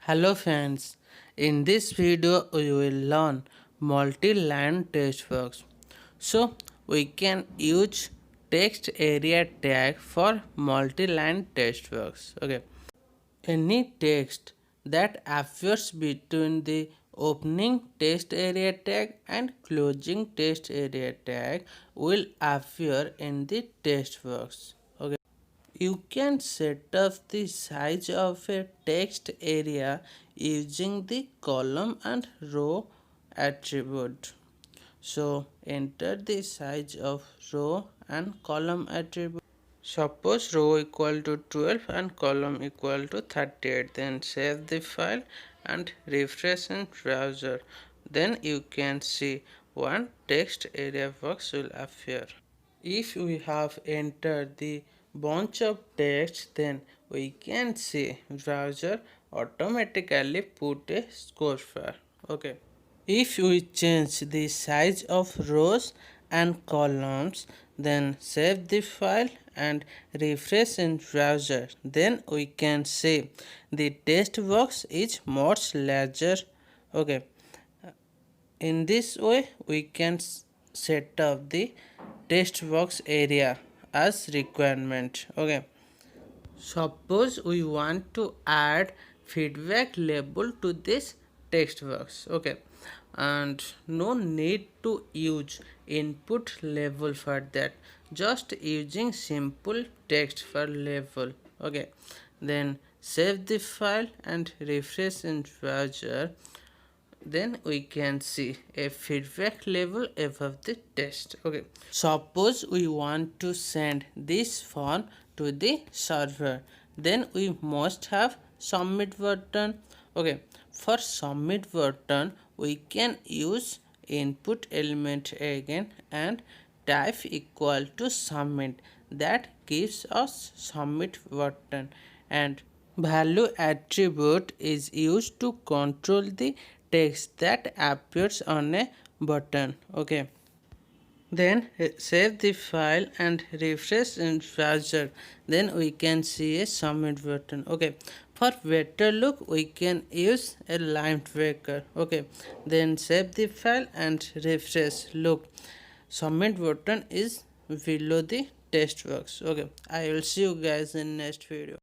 Hello friends, in this video we will learn multi-line text works. So we can use text area tag for multi-line text works. Okay, any text that appears between the opening text area tag and closing text area tag will appear in the text works. Okay. You can set up the size of a text area using the column and row attribute. So enter the size of row and column attribute. Suppose row equal to 12 and column equal to 38. Then save the file and refresh in browser. Then you can see one text area box will appear. If we have entered the bunch of text, then we can see browser automatically put a score bar. Okay. If we change the size of rows and columns, then save the file and refresh in browser, then we can see the text box is much larger. Okay. In this way we can set up the text box area as requirement. Okay, suppose we want to add feedback label to this text box. Okay, and no need to use input label for that, just using simple text for label. Okay, then save the file and refresh in browser. Then we can see a feedback label above the text. Okay, suppose we want to send this form to the server, then we must have submit button. Okay, for submit button we can use input element again and type equal to submit, that gives us submit button, and value attribute is used to control the text that appears on a button. Okay, then save the file and refresh in browser, then we can see a submit button. Okay, for better look we can use a line breaker. Okay, then save the file and refresh. Look, submit button is below the text box. Okay, I will see you guys in next video.